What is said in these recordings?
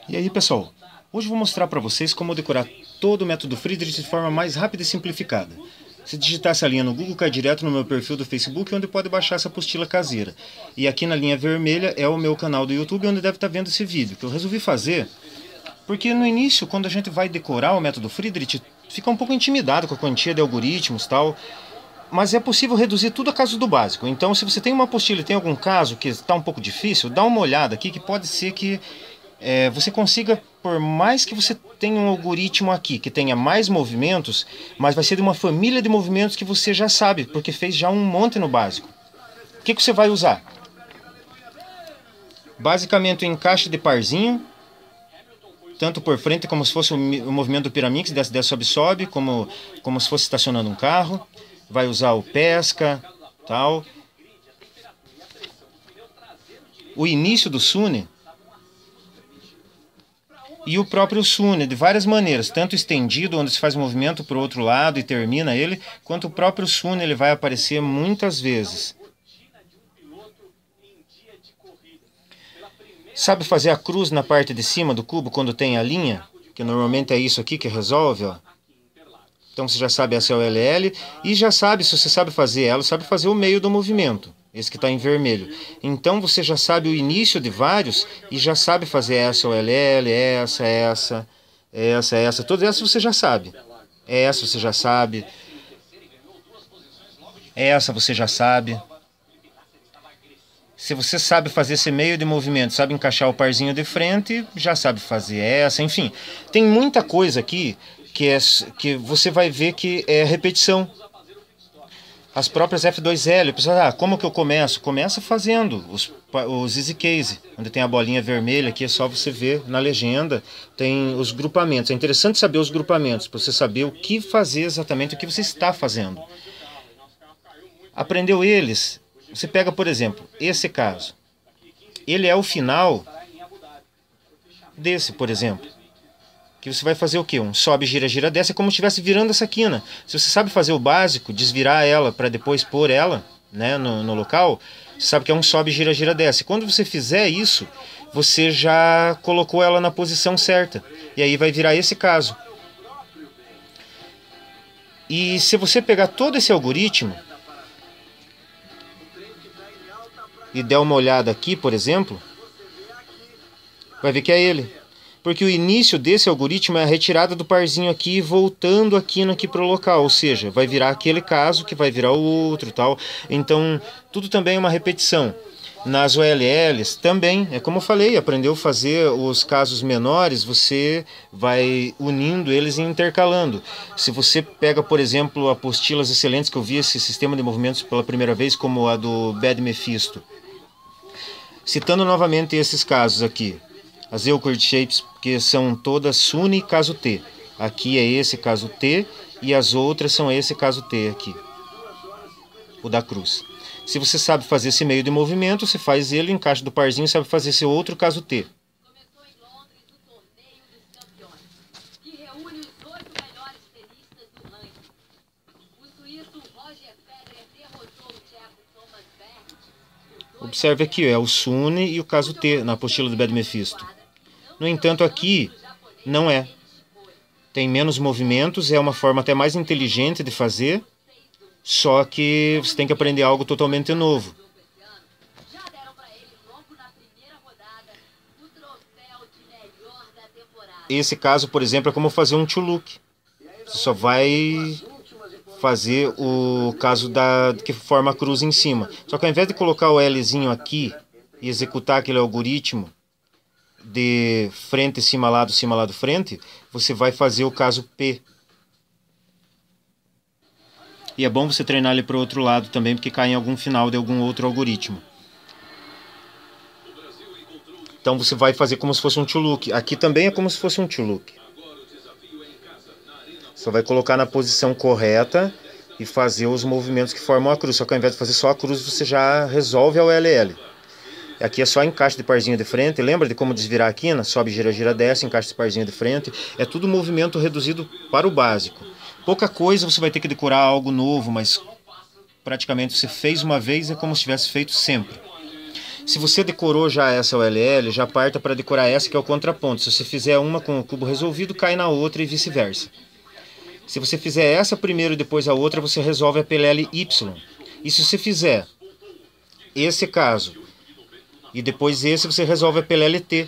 E aí, pessoal, hoje eu vou mostrar para vocês como decorar todo o método Friedrich de forma mais rápida e simplificada. Se digitar essa linha no Google, cai direto no meu perfil do Facebook, onde pode baixar essa apostila caseira. E aqui na linha vermelha é o meu canal do YouTube, onde deve estar vendo esse vídeo, que eu resolvi fazer porque no início, quando a gente vai decorar o método Friedrich, fica um pouco intimidado com a quantia de algoritmos e tal, mas é possível reduzir tudo a caso do básico. Então, se você tem uma apostila e tem algum caso que está um pouco difícil, dá uma olhada aqui, que pode ser que você consiga, por mais que você tenha um algoritmo aqui que tenha mais movimentos, mas vai ser de uma família de movimentos que você já sabe, porque fez já um monte no básico. O que você vai usar? Basicamente o encaixe de parzinho, tanto por frente como se fosse o movimento do piramix, desce, sobe, sobe, como se fosse estacionando um carro. Vai usar o pesca, tal. O início do Sune e o próprio Sune, de várias maneiras, tanto estendido, onde se faz movimento para o outro lado e termina ele, quanto o próprio Sune, ele vai aparecer muitas vezes. Sabe fazer a cruz na parte de cima do cubo quando tem a linha? Que normalmente é isso aqui que resolve, ó. Então você já sabe essa é o LL e já sabe, se você sabe fazer ela, sabe fazer o meio do movimento, esse que está em vermelho. Então você já sabe o início de vários e já sabe fazer essa o LL, essa, todas essas você já sabe. Essa você já sabe. Essa você já sabe. Se você sabe fazer esse meio de movimento, sabe encaixar o parzinho de frente, já sabe fazer essa, enfim. Tem muita coisa aqui que você vai ver que é repetição. As próprias F2L, como que eu começo? Começa fazendo os easy case, onde tem a bolinha vermelha, aqui é só você ver na legenda, tem os grupamentos. É interessante saber os grupamentos, para você saber o que fazer exatamente, o que você está fazendo. Aprendeu eles? Você pega, por exemplo, esse caso. Ele é o final desse, por exemplo. Que você vai fazer o quê? Um sobe, gira, gira, desce. É como se estivesse virando essa quina. Se você sabe fazer o básico, desvirar ela para depois pôr ela, né, no local, você sabe que é um sobe, gira, gira, desce. Quando você fizer isso, você já colocou ela na posição certa. E aí vai virar esse caso. E se você pegar todo esse algoritmo e der uma olhada aqui, por exemplo, vai ver que é ele. Porque o início desse algoritmo é a retirada do parzinho aqui e voltando aqui para o local. Ou seja, vai virar aquele caso que vai virar o outro e tal. Então, tudo também é uma repetição. Nas OLLs também, é como eu falei, aprendeu a fazer os casos menores, você vai unindo eles e intercalando. Se você pega, por exemplo, apostilas excelentes que eu vi esse sistema de movimentos pela primeira vez, como a do Bad Mephisto. Citando novamente esses casos aqui, as Euclid Shapes, que são todas Sune e caso T. Aqui é esse caso T e as outras são esse caso T aqui, o da cruz. Se você sabe fazer esse meio de movimento, você faz ele, encaixa do parzinho e sabe fazer esse outro caso T. Observe aqui, é o Sune e o caso T na apostila do Bad Mephisto. No entanto, aqui não é. Tem menos movimentos, é uma forma até mais inteligente de fazer, só que você tem que aprender algo totalmente novo. Esse caso, por exemplo, é como fazer um to-look. Você só vai fazer o caso que forma a cruz em cima. Só que ao invés de colocar o Lzinho aqui e executar aquele algoritmo de frente, cima, lado, frente, você vai fazer o caso P. E é bom você treinar ele para o outro lado também, porque cai em algum final de algum outro algoritmo. Então você vai fazer como se fosse um to-look. Aqui também é como se fosse um to-look. Só vai colocar na posição correta e fazer os movimentos que formam a cruz. Só que ao invés de fazer só a cruz, você já resolve a ULL. Aqui é só encaixe de parzinho de frente. Lembra de como desvirar a quina? Sobe, gira, gira, desce, encaixe de parzinho de frente. É tudo movimento reduzido para o básico. Pouca coisa você vai ter que decorar algo novo, mas praticamente você fez uma vez é como se tivesse feito sempre. Se você decorou já essa ULL, já parta para decorar essa que é o contraponto. Se você fizer uma com o cubo resolvido, cai na outra e vice-versa. Se você fizer essa primeiro e depois a outra, você resolve a PLL Y. E se você fizer esse caso e depois esse, você resolve a PLL T.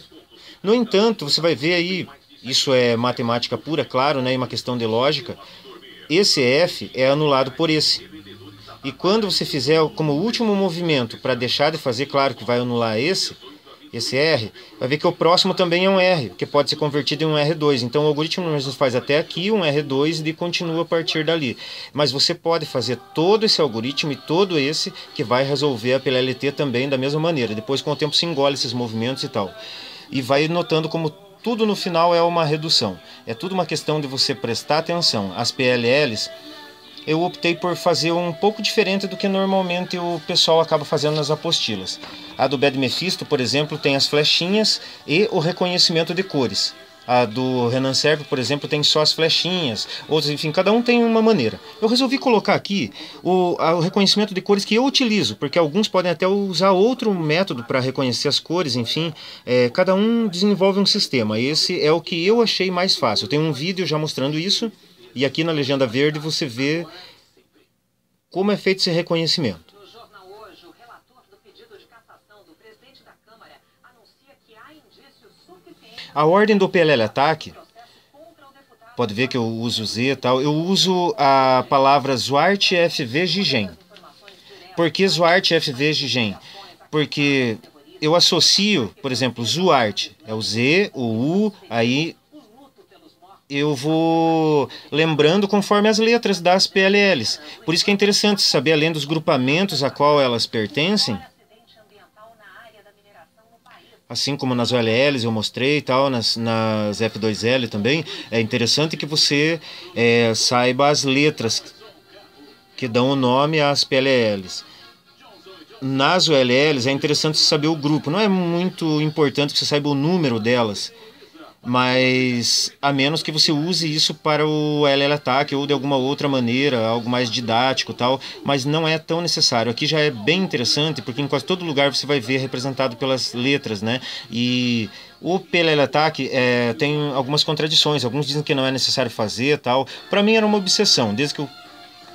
No entanto, você vai ver aí, isso é matemática pura, claro, né, e uma questão de lógica, esse F é anulado por esse. E quando você fizer como último movimento, para deixar de fazer, claro que vai anular esse R, vai ver que o próximo também é um R, que pode ser convertido em um R2. Então o algoritmo nos faz até aqui um R2 e continua a partir dali. Mas você pode fazer todo esse algoritmo e todo esse que vai resolver a PLLT também da mesma maneira. Depois com o tempo se engole esses movimentos e tal. E vai notando como tudo no final é uma redução. É tudo uma questão de você prestar atenção. As PLLs, eu optei por fazer um pouco diferente do que normalmente o pessoal acaba fazendo nas apostilas. A do Bad Mephisto, por exemplo, tem as flechinhas e o reconhecimento de cores. A do Renan Serve, por exemplo, tem só as flechinhas. Outros, enfim, cada um tem uma maneira. Eu resolvi colocar aqui o reconhecimento de cores que eu utilizo, porque alguns podem até usar outro método para reconhecer as cores, enfim. Cada um desenvolve um sistema. Esse é o que eu achei mais fácil. Eu tenho um vídeo já mostrando isso. E aqui na legenda verde você vê como é feito esse reconhecimento. No jornal hoje, o relator do pedido de cassação do presidente da Câmara anuncia que há indícios suficientes. A ordem do PLL ataque, pode ver que eu uso Z e tal, eu uso a palavra Zwart FV Gigen. Por que Zwart FV Gigen? Porque eu associo, por exemplo, Zwart, é o Z, o U, aí eu vou lembrando conforme as letras das PLLs. Por isso que é interessante saber, além dos grupamentos a qual elas pertencem, assim como nas OLLs eu mostrei e tal, nas F2L também, é interessante que você saiba as letras que dão o nome às PLLs. Nas OLLs é interessante saber o grupo, não é muito importante que você saiba o número delas, mas a menos que você use isso para o LL Attack ou de alguma outra maneira, algo mais didático e tal, mas não é tão necessário. Aqui já é bem interessante, porque em quase todo lugar você vai ver representado pelas letras, né? E o PLL Attack tem algumas contradições, alguns dizem que não é necessário fazer tal. Para mim era uma obsessão, desde que eu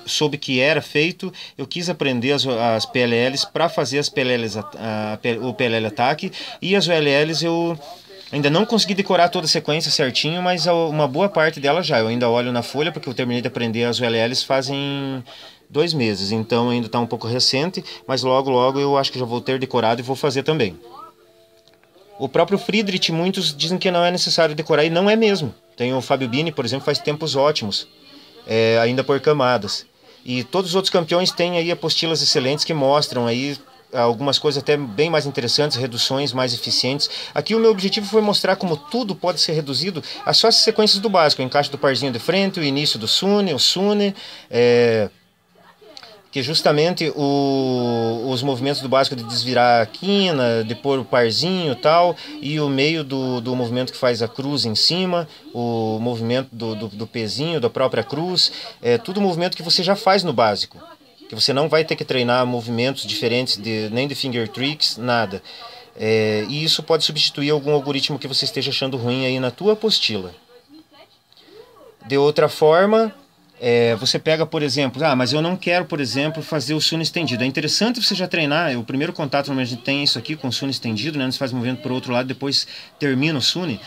soube que era feito, eu quis aprender as PLLs para fazer as PLLs, o PLL Attack, e as OLLs eu ainda não consegui decorar toda a sequência certinho, mas uma boa parte dela já. Eu ainda olho na folha, porque eu terminei de aprender as ULLs fazem 2 meses. Então ainda está um pouco recente, mas logo, logo eu acho que já vou ter decorado e vou fazer também. O próprio Friedrich, muitos dizem que não é necessário decorar, e não é mesmo. Tem o Fábio Bini, por exemplo, faz tempos ótimos, ainda por camadas. E todos os outros campeões têm aí apostilas excelentes que mostram aí algumas coisas até bem mais interessantes, reduções mais eficientes. Aqui o meu objetivo foi mostrar como tudo pode ser reduzido a só as sequências do básico, o encaixe do parzinho de frente, o início do Sune, o Sune, que justamente os movimentos do básico de desvirar a quina, de pôr o parzinho e tal, e o meio do movimento que faz a cruz em cima, o movimento do pezinho, da própria cruz, tudo movimento que você já faz no básico, que você não vai ter que treinar movimentos diferentes, nem de finger tricks, nada. E isso pode substituir algum algoritmo que você esteja achando ruim aí na tua apostila. De outra forma, você pega, por exemplo, mas eu não quero, por exemplo, fazer o Sune estendido. É interessante você já treinar, o primeiro contato normalmente a gente tem isso aqui com o Sune estendido, né? Você faz o movimento para o outro lado, depois termina o Sune,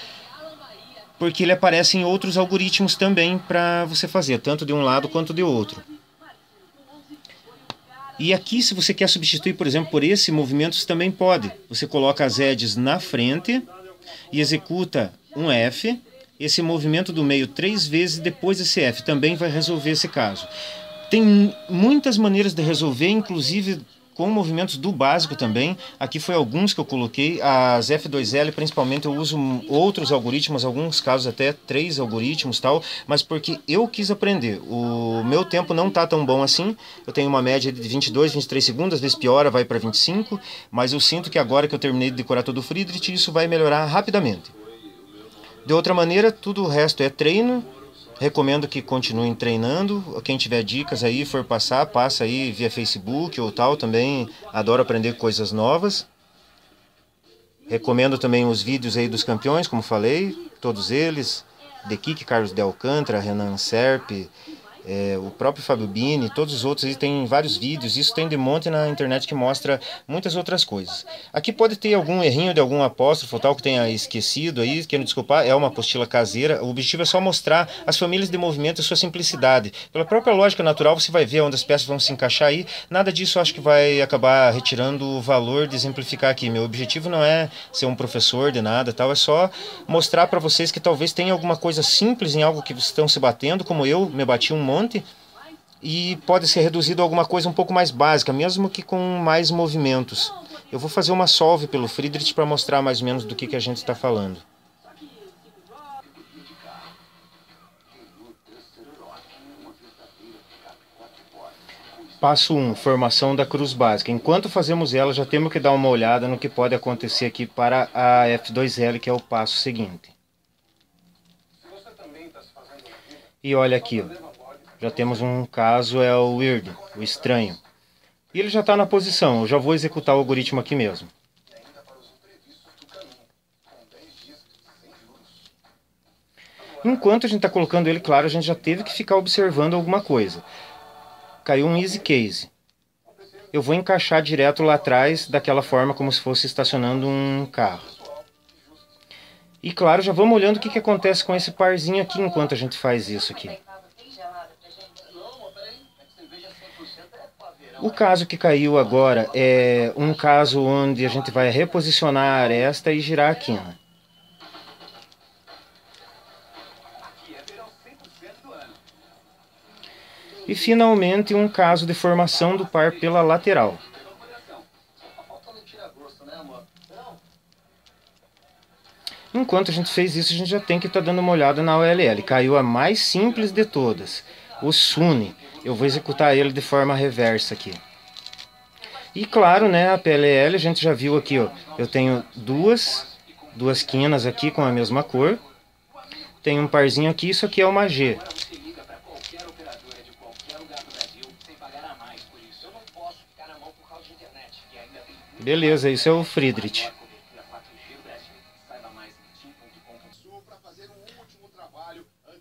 porque ele aparece em outros algoritmos também para você fazer, tanto de um lado quanto de outro. E aqui, se você quer substituir, por exemplo, por esse movimento, você também pode. Você coloca as edges na frente e executa um F, esse movimento do meio 3 vezes depois desse F. Também vai resolver esse caso. Tem muitas maneiras de resolver, inclusive com movimentos do básico também. Aqui foi alguns que eu coloquei. As F2L, principalmente, eu uso outros algoritmos, alguns casos até 3 algoritmos, tal, mas porque eu quis aprender. O meu tempo não está tão bom assim. Eu tenho uma média de 22, 23 segundos, às vezes piora, vai para 25, mas eu sinto que agora que eu terminei de decorar todo o Friedrich, isso vai melhorar rapidamente. De outra maneira, tudo o resto é treino. Recomendo que continuem treinando. Quem tiver dicas aí, for passar, passa aí via Facebook ou tal. Também adoro aprender coisas novas. Recomendo também os vídeos aí dos campeões, como falei, todos eles. De Kik, Carlos de Alcântara, Renan Serpe, o próprio Fábio Bini, todos os outros, tem vários vídeos, isso tem de monte na internet que mostra muitas outras coisas. Aqui pode ter algum errinho de algum apóstrofo tal que tenha esquecido aí, quero desculpar, é uma apostila caseira, o objetivo é só mostrar as famílias de movimento e sua simplicidade. Pela própria lógica natural você vai ver onde as peças vão se encaixar aí, nada disso eu acho que vai acabar retirando o valor de exemplificar aqui. Meu objetivo não é ser um professor de nada tal, é só mostrar para vocês que talvez tenha alguma coisa simples em algo que vocês estão se batendo, como eu me bati um monte, e pode ser reduzido a alguma coisa um pouco mais básica, mesmo que com mais movimentos. Eu vou fazer uma solve pelo Friedrich para mostrar mais ou menos do que a gente está falando. Passo 1, formação da cruz básica. Enquanto fazemos ela, já temos que dar uma olhada no que pode acontecer aqui para a F2L, que é o passo seguinte. E olha aqui, ó. Já temos um caso, é o weird, o estranho. E ele já está na posição, eu já vou executar o algoritmo aqui mesmo. Enquanto a gente está colocando ele, claro, a gente já teve que ficar observando alguma coisa. Caiu um easy case. Eu vou encaixar direto lá atrás, daquela forma como se fosse estacionando um carro. E claro, já vamos olhando o que acontece com esse parzinho aqui enquanto a gente faz isso aqui. O caso que caiu agora é um caso onde a gente vai reposicionar a aresta e girar a quina. E finalmente um caso de formação do par pela lateral. Enquanto a gente fez isso, a gente já tem que estar dando uma olhada na OLL. Caiu a mais simples de todas, o Sune. Eu vou executar ele de forma reversa aqui. E claro, né, a PLL a gente já viu aqui, ó. Eu tenho duas quinas aqui com a mesma cor. Tem um parzinho aqui, isso aqui é uma G. Beleza, isso é o Friedrich.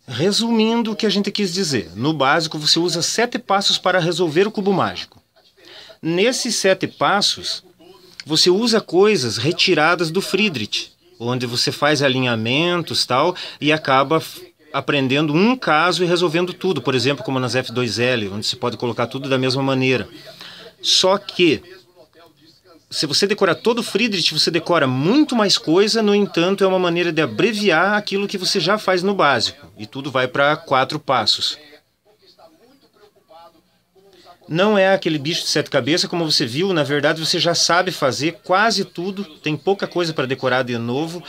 Resumindo o que a gente quis dizer, no básico você usa 7 passos para resolver o cubo mágico. Nesses 7 passos, você usa coisas retiradas do Friedrich, onde você faz alinhamentos tal, e acaba aprendendo um caso e resolvendo tudo, por exemplo, como nas F2L, onde você pode colocar tudo da mesma maneira. Só que, se você decorar todo o Friedrich, você decora muito mais coisa, no entanto, é uma maneira de abreviar aquilo que você já faz no básico. E tudo vai para 4 passos. Não é aquele bicho de 7 cabeças, como você viu, na verdade você já sabe fazer quase tudo, tem pouca coisa para decorar de novo,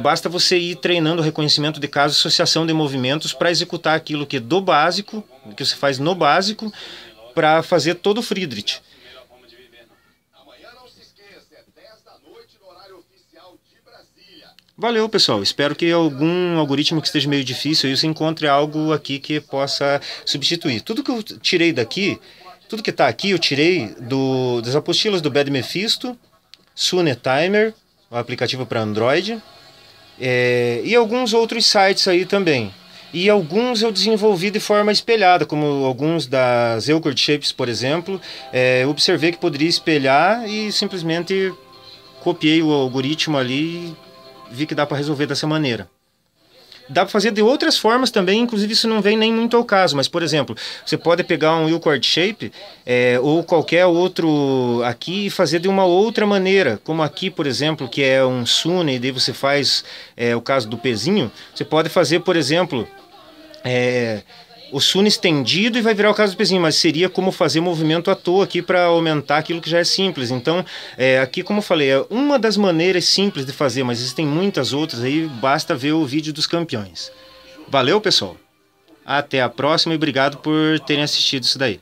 basta você ir treinando o reconhecimento de casos, associação de movimentos para executar aquilo que é do básico, que você faz no básico, para fazer todo o Friedrich. Valeu, pessoal. Espero que algum algoritmo que esteja meio difícil aí você encontre algo aqui que possa substituir. Tudo que eu tirei daqui, tudo que está aqui eu tirei das apostilas do Bad Mephisto, Sune Timer, o aplicativo para Android, e alguns outros sites aí também. E alguns eu desenvolvi de forma espelhada, como alguns das Euclid Shapes, por exemplo. Eu observei que poderia espelhar e simplesmente copiei o algoritmo ali e vi que dá para resolver dessa maneira. Dá para fazer de outras formas também, inclusive isso não vem nem muito ao caso, mas por exemplo, você pode pegar um Euclid Shape ou qualquer outro aqui e fazer de uma outra maneira, como aqui por exemplo, que é um Sune, e daí você faz o caso do pezinho, você pode fazer por exemplo, o Sune estendido e vai virar o caso do pezinho, mas seria como fazer movimento à toa aqui para aumentar aquilo que já é simples. Então, aqui como eu falei, é uma das maneiras simples de fazer, mas existem muitas outras aí, basta ver o vídeo dos campeões. Valeu, pessoal! Até a próxima e obrigado por terem assistido isso daí.